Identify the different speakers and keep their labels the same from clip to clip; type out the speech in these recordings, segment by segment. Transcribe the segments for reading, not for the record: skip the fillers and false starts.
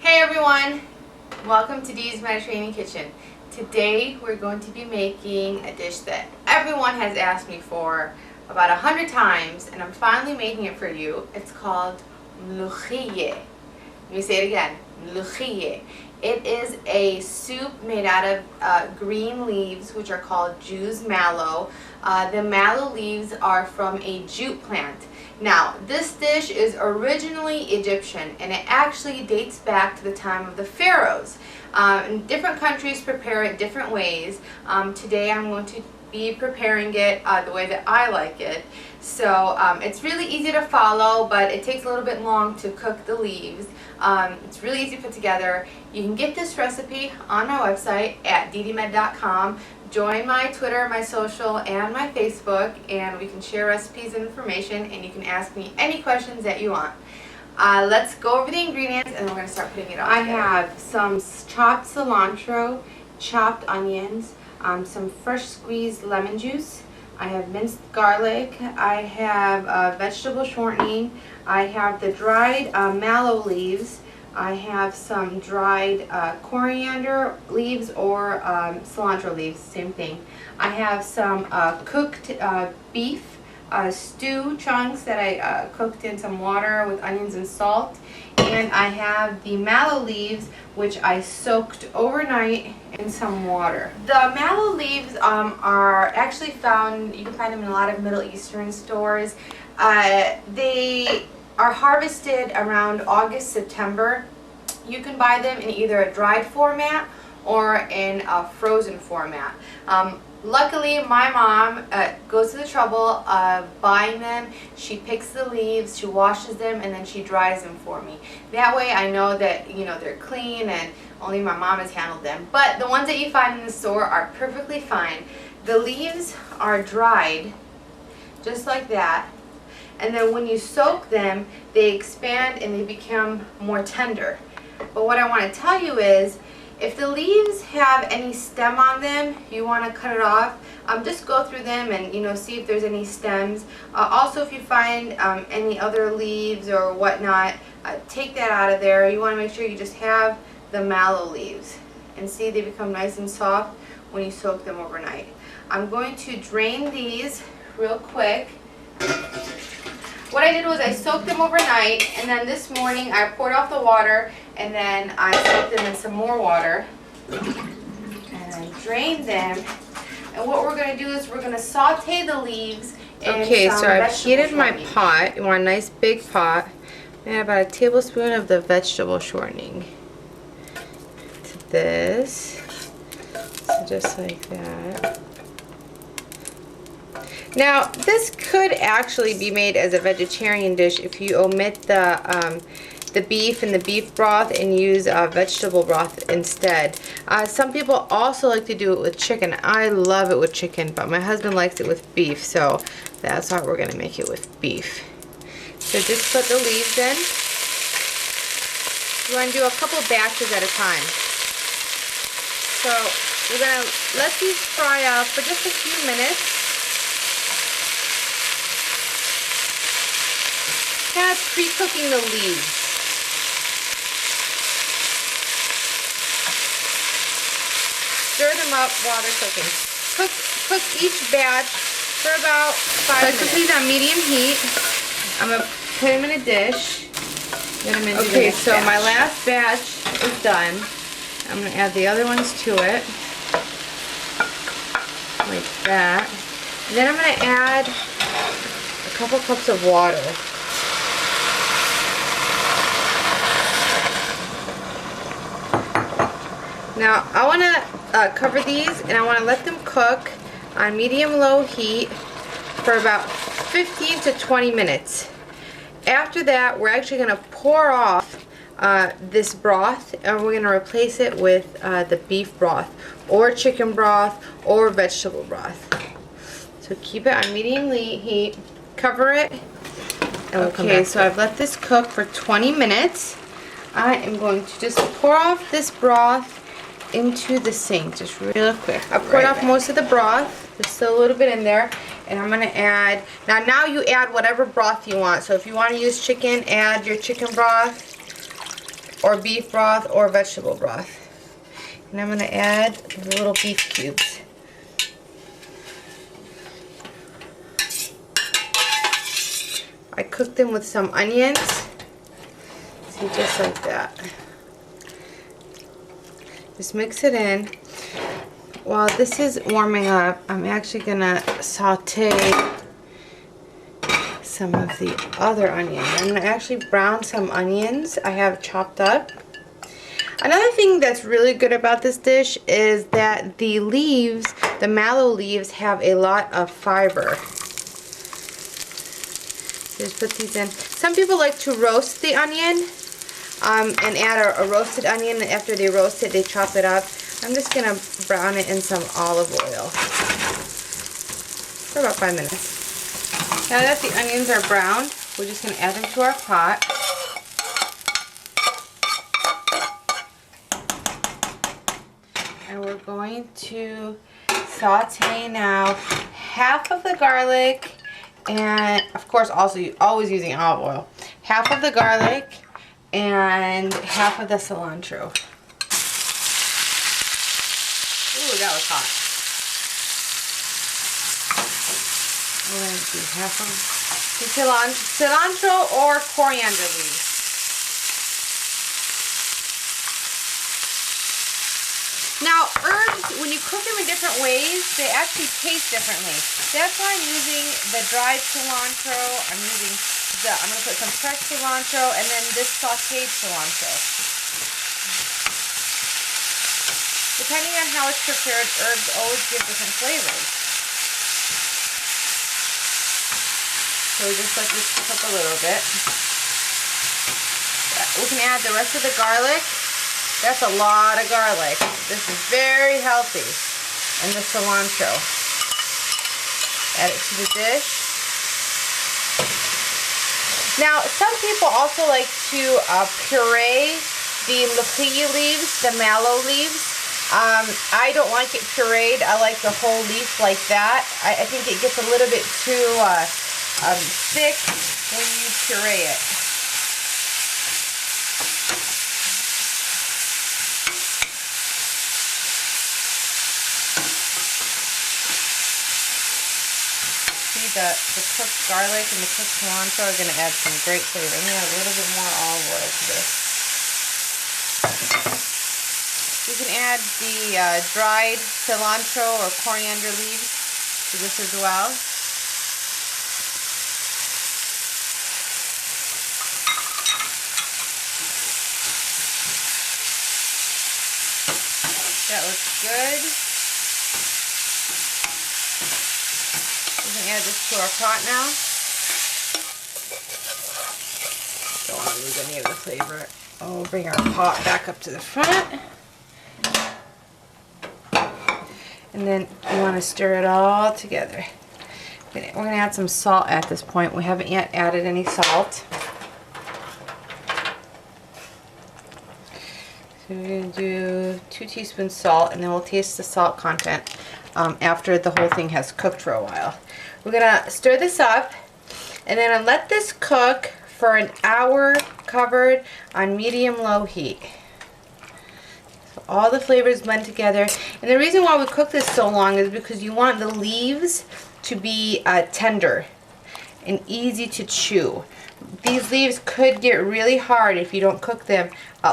Speaker 1: Hey everyone, welcome to Dee's Mediterranean Kitchen. Today we're going to be making a dish that everyone has asked me for about 100 times, and I'm finally making it for you. It's called Mulukhiya. Let me say it again, Mulukhiya. It is a soup made out of green leaves, which are called Jew's mallow. The mallow leaves are from a jute plant. Now, this dish is originally Egyptian, and it actually dates back to the time of the pharaohs. And different countries prepare it different ways. Today I'm going to be preparing it the way that I like it. So it's really easy to follow, but it takes a little bit long to cook the leaves. It's really easy to put together. You can get this recipe on my website at ddmed.com. Join my Twitter, my social, and my Facebook, and we can share recipes and information, and you can ask me any questions that you want. Let's go over the ingredients, and then we're going to start putting it all together. I have some chopped cilantro, chopped onions, some fresh squeezed lemon juice. I have minced garlic. I have vegetable shortening. I have the dried mallow leaves. I have some dried coriander leaves or cilantro leaves, same thing. I have some cooked beef stew chunks that I cooked in some water with onions and salt. And I have the mallow leaves, which I soaked overnight in some water. The mallow leaves are actually found, you can find them in a lot of Middle Eastern stores. They are harvested around August, September. You can buy them in either a dried format or in a frozen format. Luckily, my mom goes to the trouble of buying them. She picks the leaves, she washes them, and then she dries them for me. That way I know that, you know, they're clean and only my mom has handled them. But the ones that you find in the store are perfectly fine. The leaves are dried just like that. And then when you soak them, they expand and they become more tender. But what I want to tell you is, if the leaves have any stem on them, you want to cut it off. Just go through them and, you know, see if there's any stems. Also, if you find any other leaves or whatnot, take that out of there. You want to make sure you just have the mallow leaves. And see, they become nice and soft when you soak them overnight. I'm going to drain these real quick. What I did was I soaked them overnight, and then this morning I poured off the water, and then I soaked them in some more water, and I drained them. And what we're going to do is we're going to saute the leaves in some
Speaker 2: I've heated my pot. You want a nice big pot. And about a tablespoon of the vegetable shortening to this. So just like that. Now, this could actually be made as a vegetarian dish if you omit the beef and the beef broth and use vegetable broth instead. Some people also like to do it with chicken. I love it with chicken, but my husband likes it with beef, so that's why we're going to make it with beef. So just put the leaves in. You want to do a couple batches at a time. So we're going to let these fry up for just a few minutes. Kind of pre-cooking the leaves. Stir them up while they're cooking. Cook each batch for about 5 minutes. I cook these on medium heat. I'm going to put them in a dish. Okay, so my last batch is done. I'm going to add the other ones to it. Like that. And then I'm going to add a couple cups of water. Now, I want to cover these, and I want to let them cook on medium-low heat for about 15 to 20 minutes. After that, we're actually going to pour off this broth, and we're going to replace it with the beef broth, or chicken broth, or vegetable broth. So keep it on medium heat, cover it. Okay, so I've let this cook for 20 minutes. I am going to just pour off this broth into the sink just real quick. I poured off most of the broth. There's still a little bit in there, and I'm going to add, now you add whatever broth you want. So if you want to use chicken, add your chicken broth. or beef broth or vegetable broth. And I'm going to add the little beef cubes. I cooked them with some onions. See, just like that. Just mix it in. While this is warming up, I'm actually going to saute some of the other onions. I'm going to actually brown some onions I have chopped up. Another thing that's really good about this dish is that the leaves, the mallow leaves, have a lot of fiber. Just put these in. Some people like to roast the onion and add a roasted onion, and after they roast it, they chop it up. I'm just going to brown it in some olive oil for about 5 minutes. Now that the onions are browned, we're just going to add them to our pot. And we're going to saute now half of the garlic, and of course also always using olive oil. Half of the garlic and half of the cilantro. Ooh, that was hot. We're going to do half of the cilantro or coriander leaves. Now, herbs, when you cook them in different ways, they actually taste differently. That's why I'm using the dried cilantro. I'm going to put some fresh cilantro and then this sauteed cilantro. Depending on how it's prepared, herbs always give different flavors. So we just let this cook a little bit. We can add the rest of the garlic. That's a lot of garlic. This is very healthy. And the cilantro. Add it to the dish. Now, some people also like to puree the Mulukhiya leaves, the mallow leaves. I don't like it pureed. I like the whole leaf like that. I think it gets a little bit too thick when you puree it. See, the cooked garlic and the cooked cilantro are going to add some great flavor. I'm going to add a little bit more olive oil to this. You can add the dried cilantro or coriander leaves to this as well. That looks good. We can add this to our pot now. Don't want to lose any of the flavor. Oh, we'll bring our pot back up to the front. And then you want to stir it all together. We're going to add some salt at this point. We haven't yet added any salt. So we're going to do 2 teaspoons salt, and then we'll taste the salt content after the whole thing has cooked for a while. We're going to stir this up, and then I'll let this cook for an hour covered on medium-low heat. All the flavors blend together, and the reason why we cook this so long is because you want the leaves to be tender and easy to chew. These leaves could get really hard if you don't cook them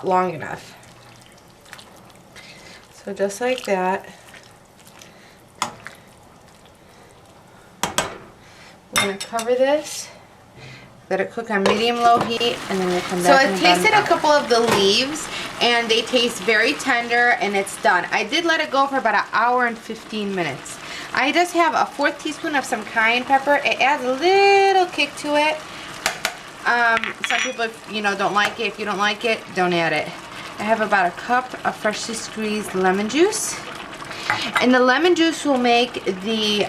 Speaker 2: long enough. So just like that. We're going to cover this. Let it cook on medium-low heat, and then we'll come back. So I tasted a couple of the leaves, and they taste very tender, and it's done. I did let it go for about 1 hour and 15 minutes. I just have a 1/4 teaspoon of some cayenne pepper. It adds a little kick to it. Some people, don't like it. If you don't like it, don't add it. I have about 1 cup of freshly squeezed lemon juice, and the lemon juice will make the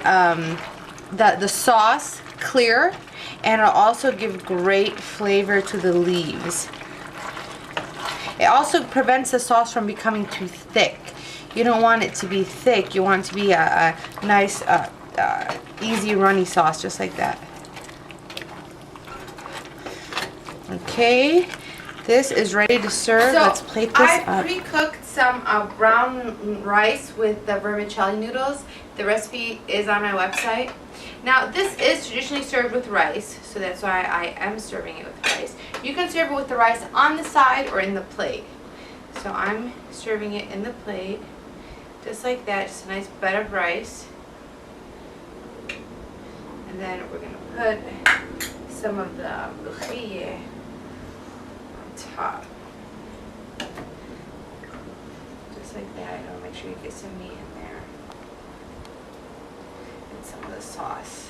Speaker 2: sauce clear, and it'll also give great flavor to the leaves. It also prevents the sauce from becoming too thick. You don't want it to be thick. You want it to be a nice, easy, runny sauce, just like that. Okay, This is ready to serve.
Speaker 1: So
Speaker 2: Let's plate this
Speaker 1: I
Speaker 2: up.
Speaker 1: pre-cooked some brown rice with the vermicelli noodles. The recipe is on my website. Now this is traditionally served with rice, so that's why I am serving it with rice. You can serve it with the rice on the side or in the plate. So I'm serving it in the plate, just like that, just a nice bed of rice. And then we're gonna put some of the Mulukhiya on top. Just like that. I'll make sure you get some meat in there. And some of the sauce.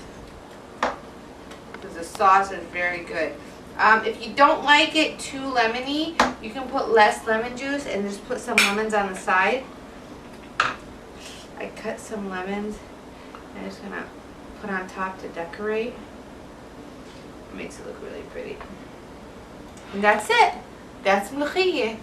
Speaker 1: Because the sauce is very good. If you don't like it too lemony, you can put less lemon juice and just put some lemons on the side. I cut some lemons and I'm just gonna put on top to decorate. It makes it look really pretty. And that's it. That's Mulukhiya.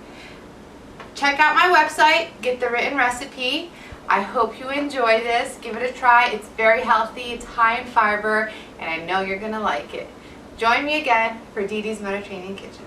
Speaker 1: Check out my website, get the written recipe. I hope you enjoy this. Give it a try. It's very healthy, it's high in fiber, and I know you're gonna like it. Join me again for Dee Dee's Mediterranean Kitchen.